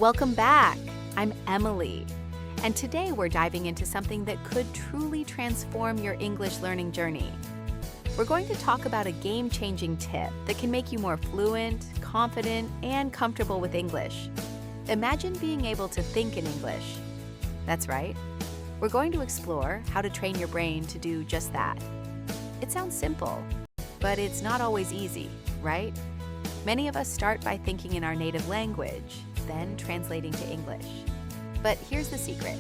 Welcome back. I'm Emily, and today we're diving into something that could truly transform your English learning journey. We're going to talk about a game-changing tip that can make you more fluent, confident, and comfortable with English. Imagine being able to think in English. That's right. We're going to explore how to train your brain to do just that. It sounds simple, but it's not always easy, right? Many of us start by thinking in our native language, then translating to English. But here's the secret.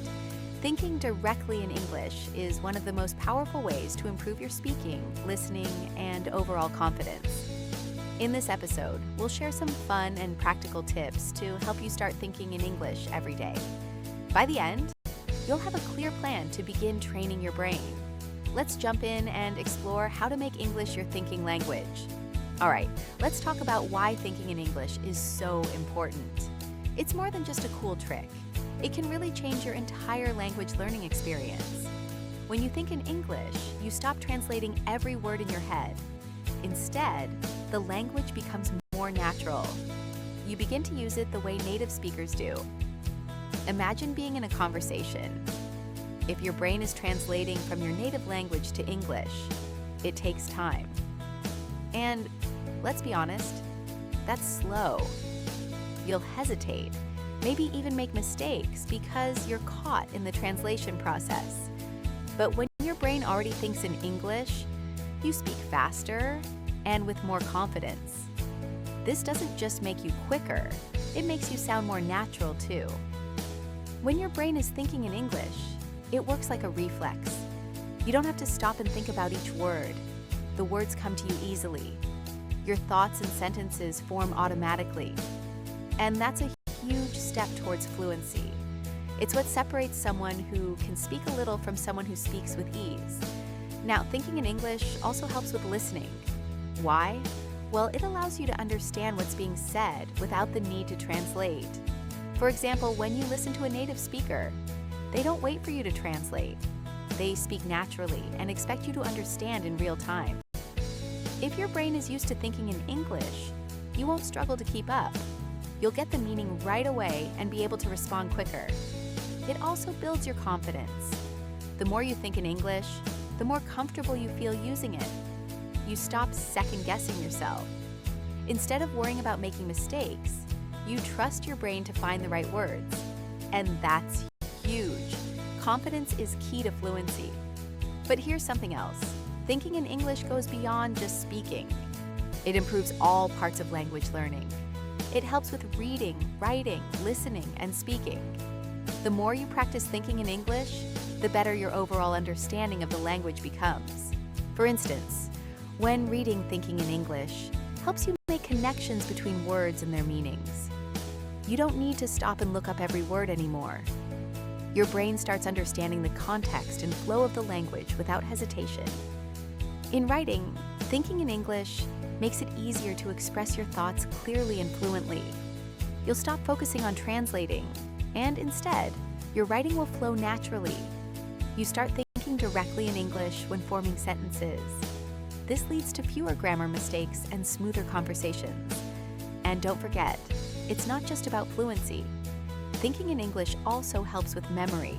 Thinking directly in English is one of the most powerful ways to improve your speaking, listening, and overall confidence. In this episode, we'll share some fun and practical tips to help you start thinking in English every day. By the end, you'll have a clear plan to begin training your brain. Let's jump in and explore how to make English your thinking language. All right, let's talk about why thinking in English is so important. It's more than just a cool trick. It can really change your entire language learning experience. When you think in English, you stop translating every word in your head. Instead, the language becomes more natural. You begin to use it the way native speakers do. Imagine being in a conversation. If your brain is translating from your native language to English, it takes time. And let's be honest, that's slow. You'll hesitate, maybe even make mistakes because you're caught in the translation process. But when your brain already thinks in English, you speak faster and with more confidence. This doesn't just make you quicker, it makes you sound more natural too. When your brain is thinking in English, it works like a reflex. You don't have to stop and think about each word. The words come to you easily. Your thoughts and sentences form automatically. And that's a huge step towards fluency. It's what separates someone who can speak a little from someone who speaks with ease. Now, thinking in English also helps with listening. Why? Well, it allows you to understand what's being said without the need to translate. For example, when you listen to a native speaker, they don't wait for you to translate. They speak naturally and expect you to understand in real time. If your brain is used to thinking in English, you won't struggle to keep up. You'll get the meaning right away and be able to respond quicker. It also builds your confidence. The more you think in English, the more comfortable you feel using it. You stop second-guessing yourself. Instead of worrying about making mistakes, you trust your brain to find the right words. And that's huge. Confidence is key to fluency. But here's something else. Thinking in English goes beyond just speaking. It improves all parts of language learning. It helps with reading, writing, listening, and speaking. The more you practice thinking in English, the better your overall understanding of the language becomes. For instance, when reading thinking in English helps you make connections between words and their meanings. You don't need to stop and look up every word anymore. Your brain starts understanding the context and flow of the language without hesitation. In writing, thinking in English makes it easier to express your thoughts clearly and fluently. You'll stop focusing on translating, and instead, your writing will flow naturally. You start thinking directly in English when forming sentences. This leads to fewer grammar mistakes and smoother conversations. And don't forget, it's not just about fluency. Thinking in English also helps with memory.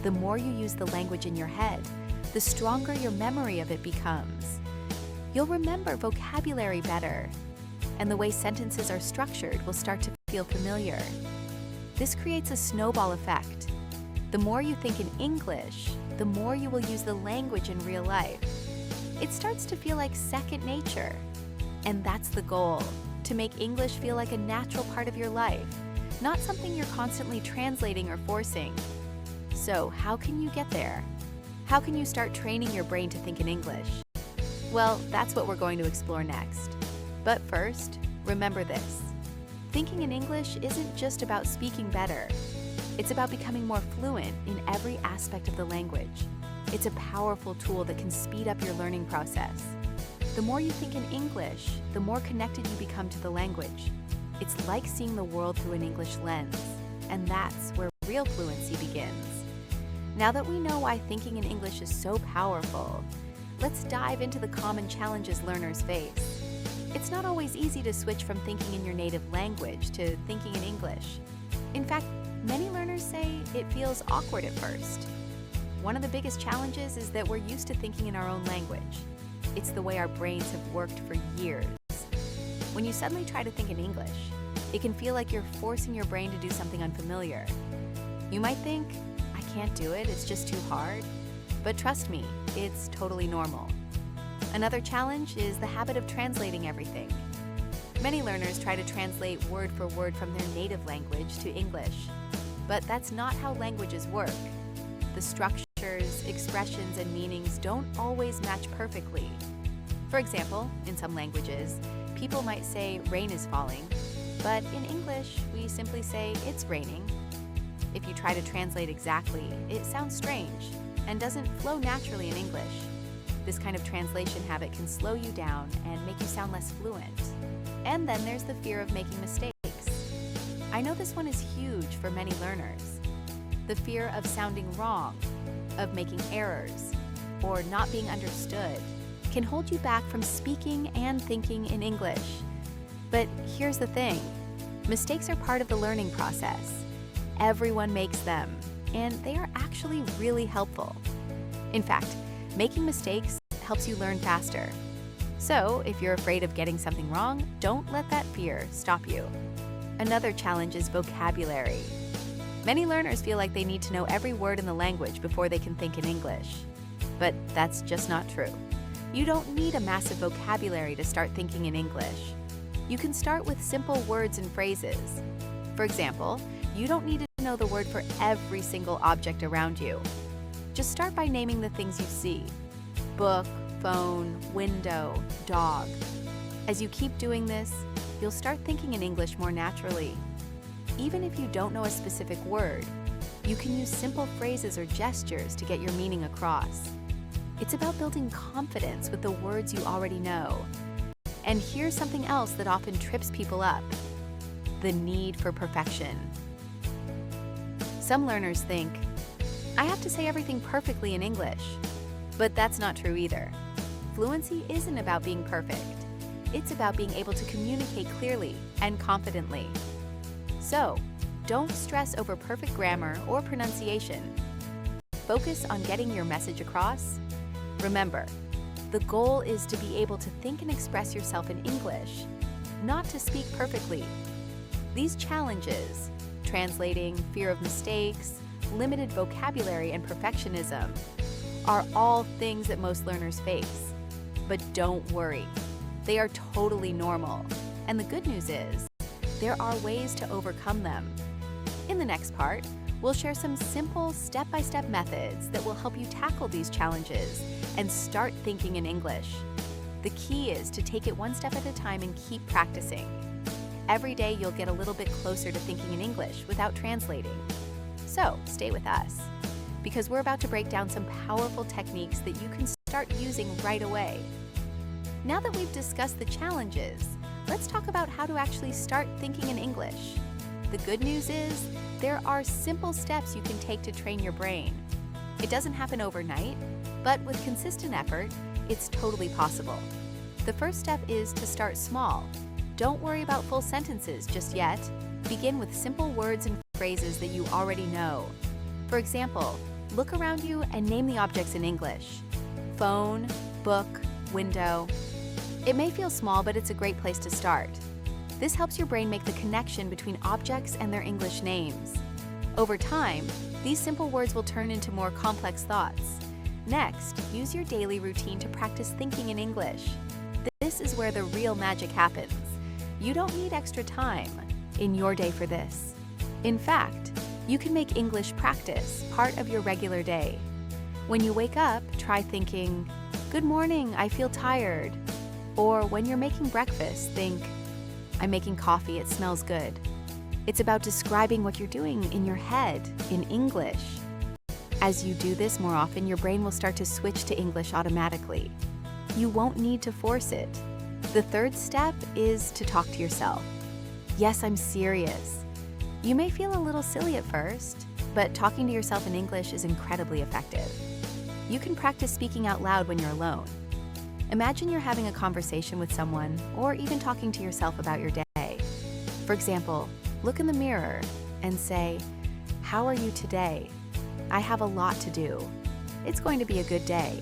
The more you use the language in your head, the stronger your memory of it becomes. You'll remember vocabulary better, and the way sentences are structured will start to feel familiar. This creates a snowball effect. The more you think in English, the more you will use the language in real life. It starts to feel like second nature. And that's the goal, to make English feel like a natural part of your life, not something you're constantly translating or forcing. So how can you get there? How can you start training your brain to think in English? Well, that's what we're going to explore next. But first, remember this. Thinking in English isn't just about speaking better. It's about becoming more fluent in every aspect of the language. It's a powerful tool that can speed up your learning process. The more you think in English, the more connected you become to the language. It's like seeing the world through an English lens, and that's where real fluency begins. Now that we know why thinking in English is so powerful, let's dive into the common challenges learners face. It's not always easy to switch from thinking in your native language to thinking in English. fact, many learners say it feels awkward at first. One of the biggest challenges is that we're used to thinking in our own language. It's the way our brains have worked for years. When you suddenly try to think in English, it can feel like you're forcing your brain to do something unfamiliar. You might think, I can't do it, it's just too hard. But trust me, it's totally normal. Another challenge is the habit of translating everything. Many learners try to translate word for word from their native language to English. But that's not how languages work. The structures, expressions, and meanings don't always match perfectly. For example, in some languages, people might say rain is falling, but in English, we simply say it's raining. If you try to translate exactly, it sounds strange and doesn't flow naturally in English. This kind of translation habit can slow you down and make you sound less fluent. And then there's the fear of making mistakes. I know this one is huge for many learners. The fear of sounding wrong, of making errors, or not being understood can hold you back from speaking and thinking in English. But here's the thing, mistakes are part of the learning process. Everyone makes them, and they are actually really helpful. In fact, making mistakes helps you learn faster. So if you're afraid of getting something wrong, don't let that fear stop you. Another challenge is vocabulary. Many learners feel like they need to know every word in the language before they can think in English. But that's just not true. You don't need a massive vocabulary to start thinking in English. You can start with simple words and phrases. For example, you don't need to know the word for every single object around you. Just start by naming the things you see: book, phone, window, dog. As you keep doing this, you'll start thinking in English more naturally. Even if you don't know a specific word, you can use simple phrases or gestures to get your meaning across. It's about building confidence with the words you already know. And here's something else that often trips people up: the need for perfection. Some learners think, I have to say everything perfectly in English. But that's not true either. Fluency isn't about being perfect. It's about being able to communicate clearly and confidently. So, don't stress over perfect grammar or pronunciation. Focus on getting your message across. Remember, the goal is to be able to think and express yourself in English, not to speak perfectly. These challenges, translating, fear of mistakes, limited vocabulary, and perfectionism, are all things that most learners face. But don't worry, they are totally normal. And the good news is, there are ways to overcome them. In the next part, we'll share some simple step-by-step methods that will help you tackle these challenges and start thinking in English. The key is to take it one step at a time and keep practicing. Every day you'll get a little bit closer to thinking in English without translating. So stay with us, because we're about to break down some powerful techniques that you can start using right away. Now that we've discussed the challenges, let's talk about how to actually start thinking in English. The good news is, there are simple steps you can take to train your brain. It doesn't happen overnight, but with consistent effort, it's totally possible. The first step is to start small. Don't worry about full sentences just yet. Begin with simple words and phrases that you already know. For example, look around you and name the objects in English: phone, book, window. It may feel small, but it's a great place to start. This helps your brain make the connection between objects and their English names. Over time, these simple words will turn into more complex thoughts. Next, use your daily routine to practice thinking in English. This is where the real magic happens. You don't need extra time in your day for this. In fact, you can make English practice part of your regular day. When you wake up, try thinking, "Good morning, I feel tired." Or when you're making breakfast, think, "I'm making coffee, it smells good." It's about describing what you're doing in your head in English. As you do this more often, your brain will start to switch to English automatically. You won't need to force it. The third step is to talk to yourself. Yes, I'm serious. You may feel a little silly at first, but talking to yourself in English is incredibly effective. You can practice speaking out loud when you're alone. Imagine you're having a conversation with someone, or even talking to yourself about your day. For example, look in the mirror and say, "How are you today? I have a lot to do. It's going to be a good day."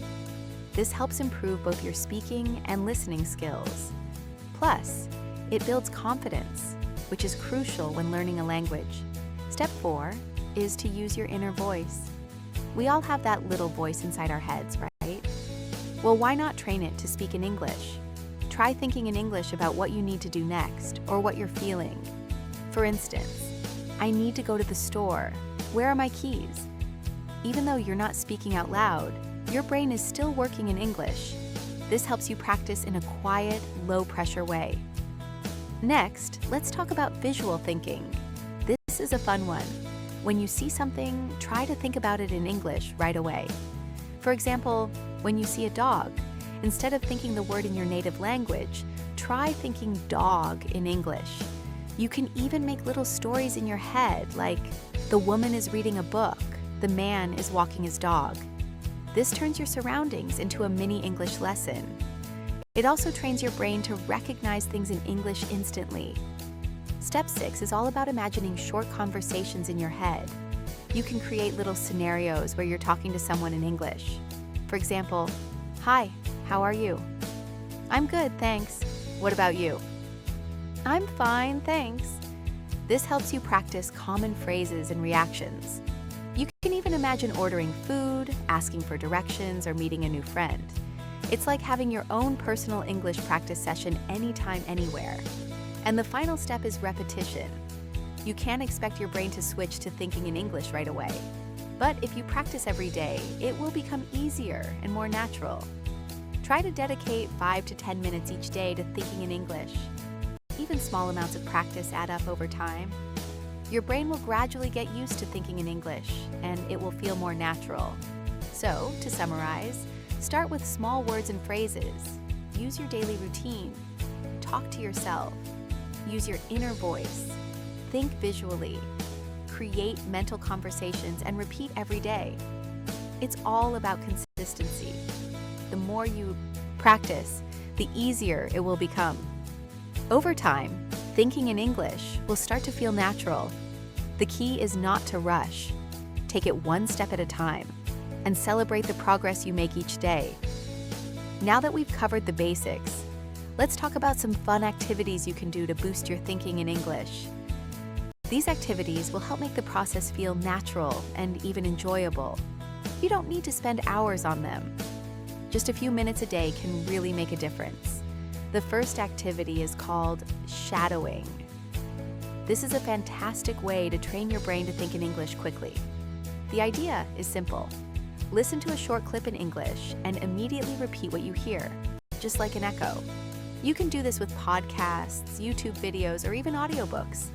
This helps improve both your speaking and listening skills. Plus, it builds confidence, which is crucial when learning a language. Step 4 is to use your inner voice. We all have that little voice inside our heads, right? Well, why not train it to speak in English? Try thinking in English about what you need to do next or what you're feeling. For instance, "I need to go to the store. Where are my keys?" Even though you're not speaking out loud, your brain is still working in English. This helps you practice in a quiet, low-pressure way. Next, let's talk about visual thinking. This is a fun one. When you see something, try to think about it in English right away. For example, when you see a dog, instead of thinking the word in your native language, try thinking dog in English. You can even make little stories in your head, like, "The woman is reading a book, the man is walking his dog." This turns your surroundings into a mini English lesson. It also trains your brain to recognize things in English instantly. Step 6 is all about imagining short conversations in your head. You can create little scenarios where you're talking to someone in English. For example, "Hi, how are you?" "I'm good, thanks. What about you?" "I'm fine, thanks." This helps you practice common phrases and reactions. You can even imagine ordering food, asking for directions, or meeting a new friend. It's like having your own personal English practice session anytime, anywhere. And the final step is repetition. You can't expect your brain to switch to thinking in English right away. But if you practice every day, it will become easier and more natural. Try to dedicate 5 to 10 minutes each day to thinking in English. Even small amounts of practice add up over time. Your brain will gradually get used to thinking in English, and it will feel more natural. So, to summarize, start with small words and phrases. Use your daily routine. Talk to yourself. Use your inner voice. Think visually. Create mental conversations and repeat every day. It's all about consistency. The more you practice, the easier it will become. Over time, thinking in English will start to feel natural. The key is not to rush. Take it one step at a time and celebrate the progress you make each day. Now that we've covered the basics, let's talk about some fun activities you can do to boost your thinking in English. These activities will help make the process feel natural and even enjoyable. You don't need to spend hours on them. Just a few minutes a day can really make a difference. The first activity is called shadowing. This is a fantastic way to train your brain to think in English quickly. The idea is simple. Listen to a short clip in English and immediately repeat what you hear, just like an echo. You can do this with podcasts, YouTube videos, or even audiobooks.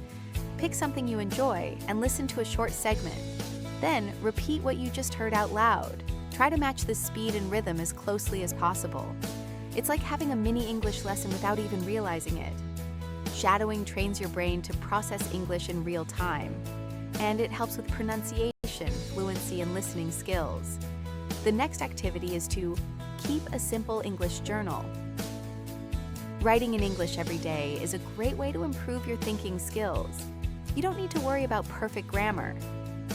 Pick something you enjoy and listen to a short segment. Then repeat what you just heard out loud. Try to match the speed and rhythm as closely as possible. It's like having a mini English lesson without even realizing it. Shadowing trains your brain to process English in real time, and it helps with pronunciation, fluency, and listening skills. The next activity is to keep a simple English journal. Writing in English every day is a great way to improve your thinking skills. You don't need to worry about perfect grammar.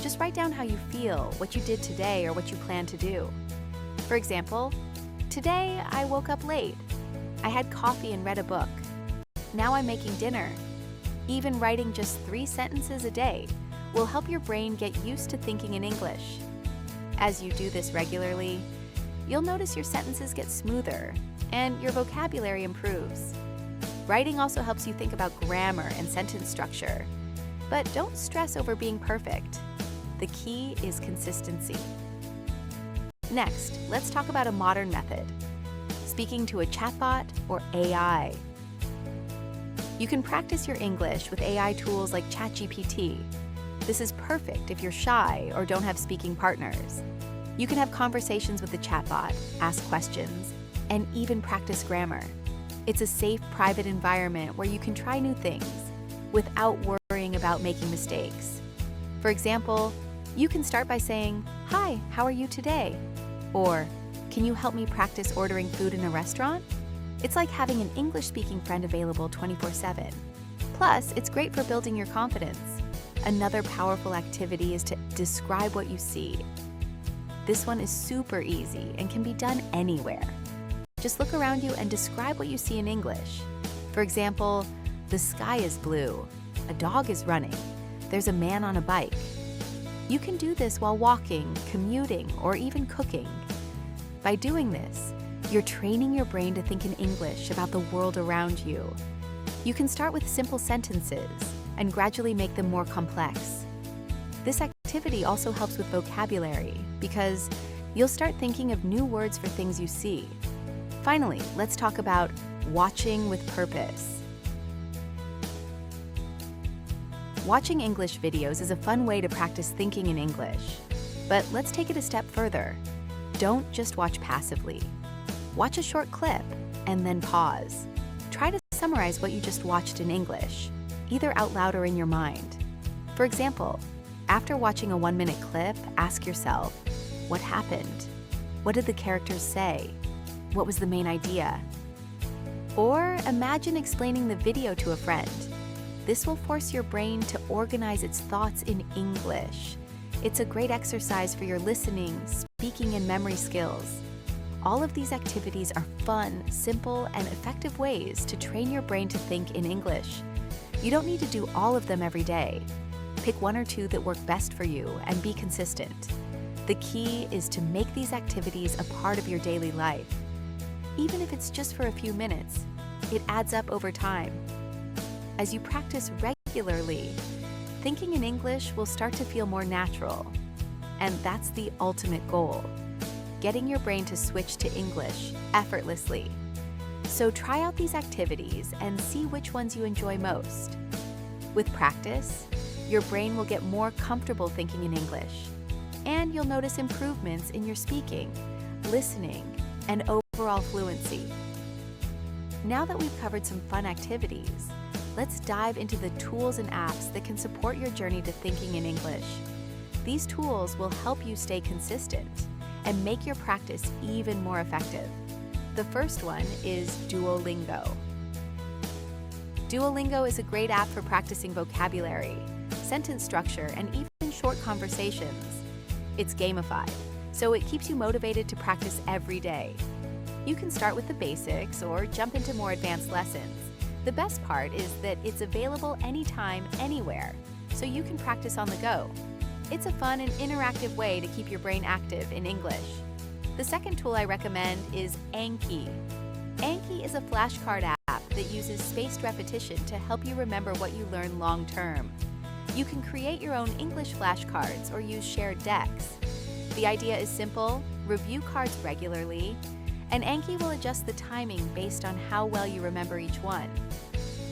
Just write down how you feel, what you did today, or what you plan to do. For example, "Today I woke up late. I had coffee and read a book. Now I'm making dinner." Even writing just 3 sentences a day will help your brain get used to thinking in English. As you do this regularly, you'll notice your sentences get smoother and your vocabulary improves. Writing also helps you think about grammar and sentence structure. But don't stress over being perfect. The key is consistency. Next, let's talk about a modern method: speaking to a chatbot or AI. You can practice your English with AI tools like ChatGPT. This is perfect if you're shy or don't have speaking partners. You can have conversations with the chatbot, ask questions, and even practice grammar. It's a safe, private environment where you can try new things without worrying about making mistakes. For example, you can start by saying, "Hi, how are you today?" Or, "Can you help me practice ordering food in a restaurant?" It's like having an English-speaking friend available 24/7. Plus, it's great for building your confidence. Another powerful activity is to describe what you see. This one is super easy and can be done anywhere. Just look around you and describe what you see in English. For example, the sky is blue, a dog is running, there's a man on a bike. You can do this while walking, commuting, or even cooking. By doing this, you're training your brain to think in English about the world around you. You can start with simple sentences and gradually make them more complex. This activity also helps with vocabulary because you'll start thinking of new words for things you see. Finally, let's talk about watching with purpose. Watching English videos is a fun way to practice thinking in English. But let's take it a step further. Don't just watch passively. Watch a short clip and then pause. Try to summarize what you just watched in English, either out loud or in your mind. For example, after watching a 1-minute clip, ask yourself, what happened? What did the characters say? What was the main idea? Or imagine explaining the video to a friend. This will force your brain to organize its thoughts in English. It's a great exercise for your listening, speaking, and memory skills. All of these activities are fun, simple, and effective ways to train your brain to think in English. You don't need to do all of them every day. Pick 1 or 2 that work best for you and be consistent. The key is to make these activities a part of your daily life. Even if it's just for a few minutes, it adds up over time. As you practice regularly, thinking in English will start to feel more natural. And that's the ultimate goal, getting your brain to switch to English effortlessly. So try out these activities and see which ones you enjoy most. With practice, your brain will get more comfortable thinking in English, and you'll notice improvements in your speaking, listening, and overall fluency. Now that we've covered some fun activities, let's dive into the tools and apps that can support your journey to thinking in English. These tools will help you stay consistent and make your practice even more effective. The first one is Duolingo. Duolingo is a great app for practicing vocabulary, sentence structure, and even short conversations. It's gamified, so it keeps you motivated to practice every day. You can start with the basics or jump into more advanced lessons. The best part is that it's available anytime, anywhere, so you can practice on the go. It's a fun and interactive way to keep your brain active in English. The second tool I recommend is Anki. Anki is a flashcard app that uses spaced repetition to help you remember what you learn long term. You can create your own English flashcards or use shared decks. The idea is simple: review cards regularly, and Anki will adjust the timing based on how well you remember each one.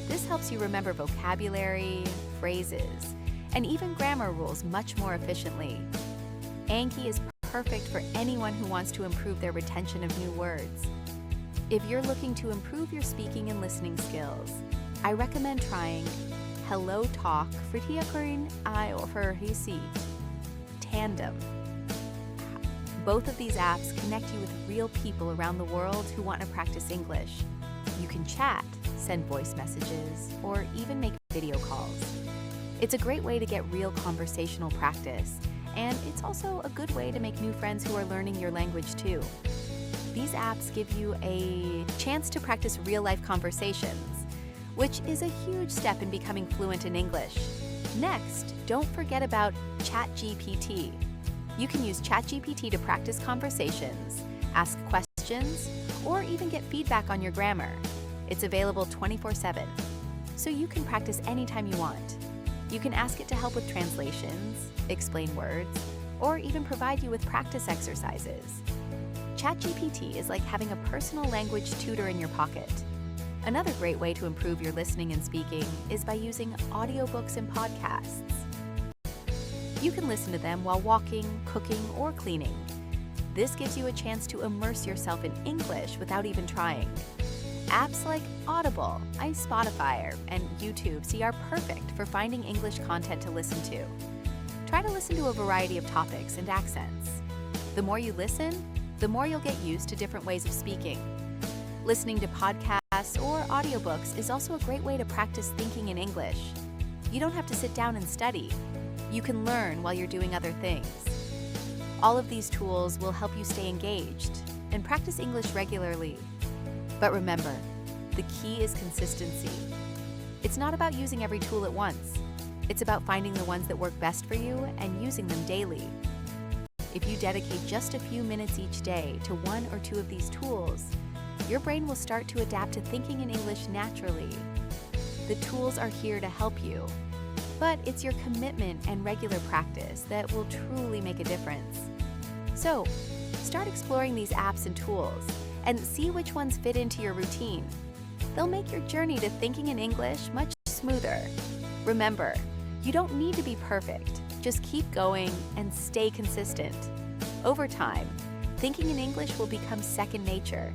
This helps you remember vocabulary, phrases, and even grammar rules much more efficiently. Anki is perfect for anyone who wants to improve their retention of new words. If you're looking to improve your speaking and listening skills, I recommend trying Hello Talk Fritiakurin I Offerhisit Tandem. Both of these apps connect you with real people around the world who want to practice English. You can chat, send voice messages, or even make video calls. It's a great way to get real conversational practice, and it's also a good way to make new friends who are learning your language too. These apps give you a chance to practice real-life conversations, which is a huge step in becoming fluent in English. Next, don't forget about ChatGPT. You can use ChatGPT to practice conversations, ask questions, or even get feedback on your grammar. It's available 24/7, so you can practice anytime you want. You can ask it to help with translations, explain words, or even provide you with practice exercises. ChatGPT is like having a personal language tutor in your pocket. Another great way to improve your listening and speaking is by using audiobooks and podcasts. You can listen to them while walking, cooking, or cleaning. This gives you a chance to immerse yourself in English without even trying. Apps like Audible, Spotify, and YouTube are perfect for finding English content to listen to. Try to listen to a variety of topics and accents. The more you listen, the more you'll get used to different ways of speaking. Listening to podcasts or audiobooks is also a great way to practice thinking in English. You don't have to sit down and study. You can learn while you're doing other things. All of these tools will help you stay engaged and practice English regularly. But remember, the key is consistency. It's not about using every tool at once. It's about finding the ones that work best for you and using them daily. If you dedicate just a few minutes each day to one or two of these tools, your brain will start to adapt to thinking in English naturally. The tools are here to help you, but it's your commitment and regular practice that will truly make a difference. So, start exploring these apps and tools and see which ones fit into your routine. They'll make your journey to thinking in English much smoother. Remember, you don't need to be perfect. Just keep going and stay consistent. Over time, thinking in English will become second nature.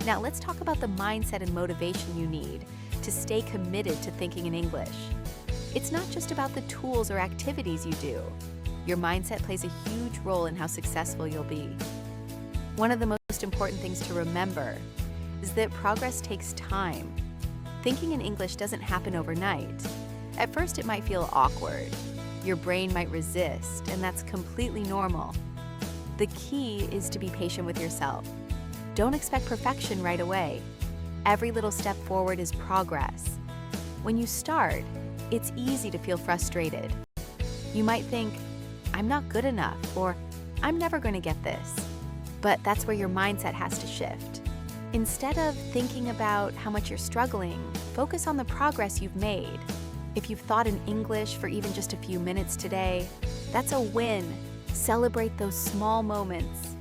Now let's talk about the mindset and motivation you need to stay committed to thinking in English. It's not just about the tools or activities you do. Your mindset plays a huge role in how successful you'll be. One of the most important things to remember is that progress takes time. Thinking in English doesn't happen overnight. At first, it might feel awkward. Your brain might resist, and that's completely normal. The key is to be patient with yourself. Don't expect perfection right away. Every little step forward is progress. When you start, it's easy to feel frustrated. You might think, I'm not good enough, or I'm never going to get this. But that's where your mindset has to shift. Instead of thinking about how much you're struggling, focus on the progress you've made. If you've thought in English for even just a few minutes today, that's a win. Celebrate those small moments.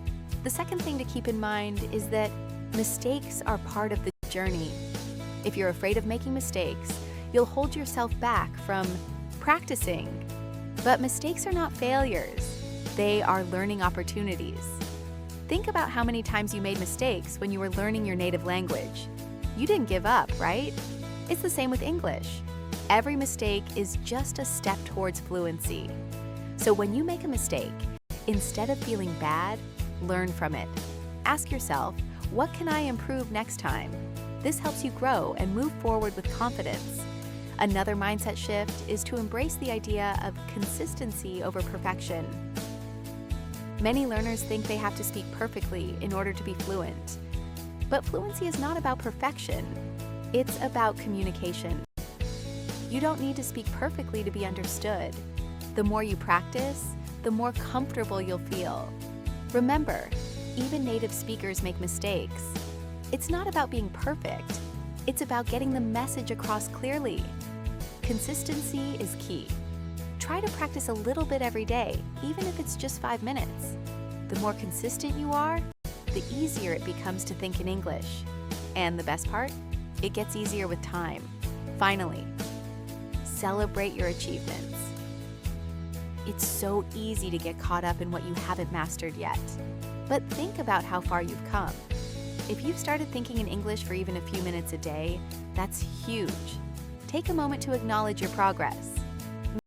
The second thing to keep in mind is that mistakes are part of the journey. If you're afraid of making mistakes, you'll hold yourself back from practicing. But mistakes are not failures. They are learning opportunities. Think about how many times you made mistakes when you were learning your native language. You didn't give up, right? It's the same with English. Every mistake is just a step towards fluency. So when you make a mistake, instead of feeling bad, learn from it. Ask yourself, what can I improve next time? This helps you grow and move forward with confidence. Another mindset shift is to embrace the idea of consistency over perfection. Many learners think they have to speak perfectly in order to be fluent. But fluency is not about perfection. It's about communication. You don't need to speak perfectly to be understood. The more you practice, the more comfortable you'll feel. Remember, even native speakers make mistakes. It's not about being perfect. It's about getting the message across clearly. Consistency is key. Try to practice a little bit every day, even if it's just 5 minutes. The more consistent you are, the easier it becomes to think in English. And the best part? It gets easier with time. Finally, celebrate your achievements. It's so easy to get caught up in what you haven't mastered yet. But think about how far you've come. If you've started thinking in English for even a few minutes a day, that's huge. Take a moment to acknowledge your progress.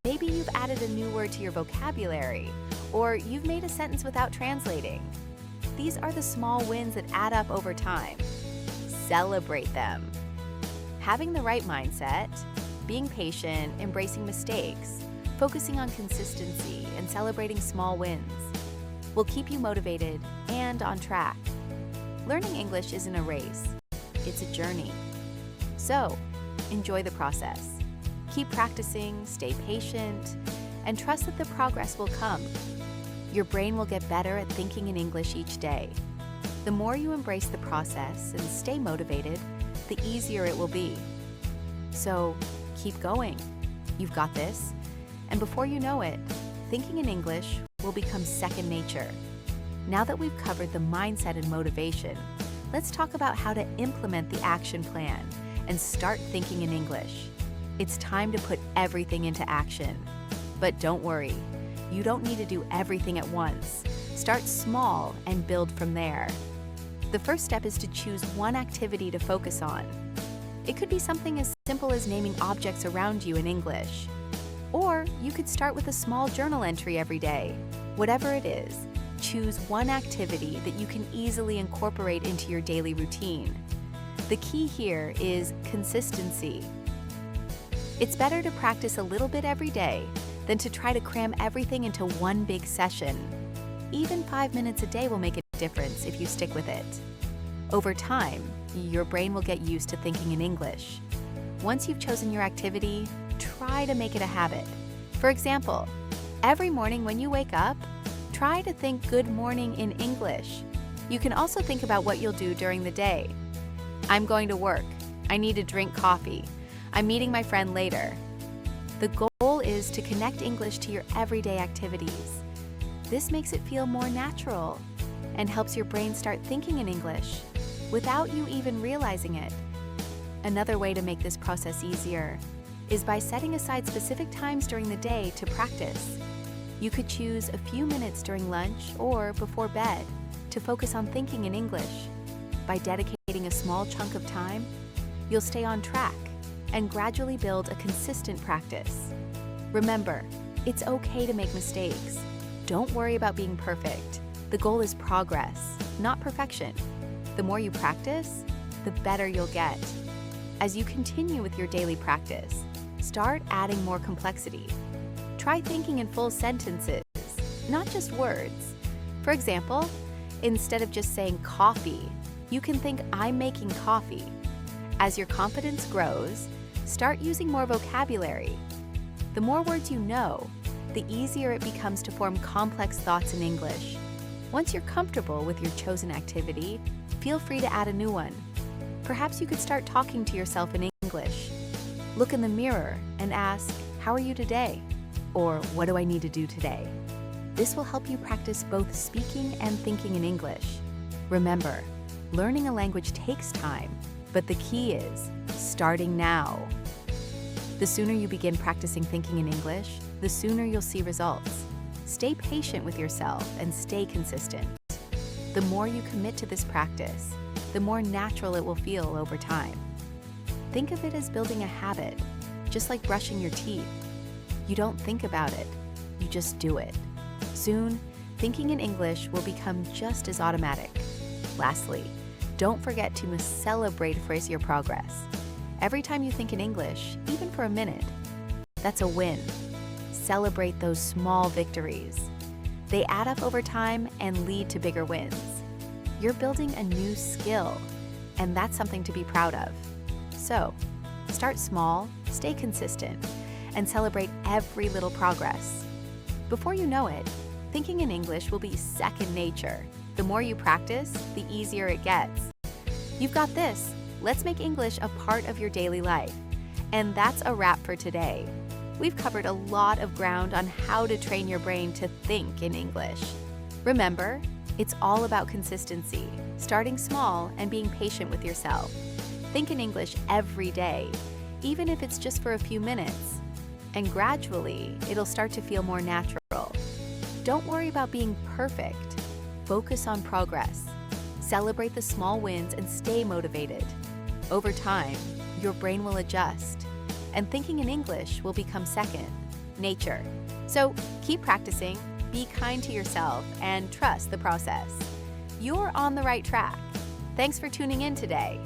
Maybe you've added a new word to your vocabulary, or you've made a sentence without translating. These are the small wins that add up over time. Celebrate them. Having the right mindset, being patient, embracing mistakes, focusing on consistency, and celebrating small wins will keep you motivated and on track. Learning English isn't a race, it's a journey. So, enjoy the process. Keep practicing, stay patient, and trust that the progress will come. Your brain will get better at thinking in English each day. The more you embrace the process and stay motivated, the easier it will be. So, keep going. You've got this. And before you know it, thinking in English will become second nature. Now that we've covered the mindset and motivation, let's talk about how to implement the action plan and start thinking in English. It's time to put everything into action. But don't worry, you don't need to do everything at once. Start small and build from there. The first step is to choose one activity to focus on. It could be something as simple as naming objects around you in English. Or you could start with a small journal entry every day. Whatever it is, choose one activity that you can easily incorporate into your daily routine. The key here is consistency. It's better to practice a little bit every day than to try to cram everything into one big session. Even 5 minutes a day will make a difference if you stick with it. Over time, your brain will get used to thinking in English. Once you've chosen your activity, try to make it a habit. For example, every morning when you wake up, try to think good morning in English. You can also think about what you'll do during the day. I'm going to work. I need to drink coffee. I'm meeting my friend later. The goal is to connect English to your everyday activities. This makes it feel more natural and helps your brain start thinking in English without you even realizing it. Another way to make this process easier is by setting aside specific times during the day to practice. You could choose a few minutes during lunch or before bed to focus on thinking in English. By dedicating a small chunk of time, you'll stay on track and gradually build a consistent practice. Remember, it's okay to make mistakes. Don't worry about being perfect. The goal is progress, not perfection. The more you practice, the better you'll get. As you continue with your daily practice, start adding more complexity. Try thinking in full sentences, not just words. For example, instead of just saying coffee, you can think I'm making coffee. As your confidence grows, start using more vocabulary. The more words you know, the easier it becomes to form complex thoughts in English. Once you're comfortable with your chosen activity, feel free to add a new one. Perhaps you could start talking to yourself in English. Look in the mirror and ask, "How are you today?" Or, "What do I need to do today?" This will help you practice both speaking and thinking in English. Remember, learning a language takes time, but the key is starting now. The sooner you begin practicing thinking in English, the sooner you'll see results. Stay patient with yourself and stay consistent. The more you commit to this practice, the more natural it will feel over time. Think of it as building a habit, just like brushing your teeth. You don't think about it, you just do it. Soon, thinking in English will become just as automatic. Lastly, don't forget to celebrate your progress. Every time you think in English, even for a minute, that's a win. Celebrate those small victories. They add up over time and lead to bigger wins. You're building a new skill, and that's something to be proud of. So, start small, stay consistent, and celebrate every little progress. Before you know it, thinking in English will be second nature. The more you practice, the easier it gets. You've got this. Let's make English a part of your daily life. And that's a wrap for today. We've covered a lot of ground on how to train your brain to think in English. Remember, it's all about consistency, starting small and being patient with yourself. Think in English every day, even if it's just for a few minutes. And gradually, it'll start to feel more natural. Don't worry about being perfect. Focus on progress. Celebrate the small wins and stay motivated. Over time, your brain will adjust, and thinking in English will become second nature. So keep practicing, be kind to yourself, and trust the process. You're on the right track. Thanks for tuning in today.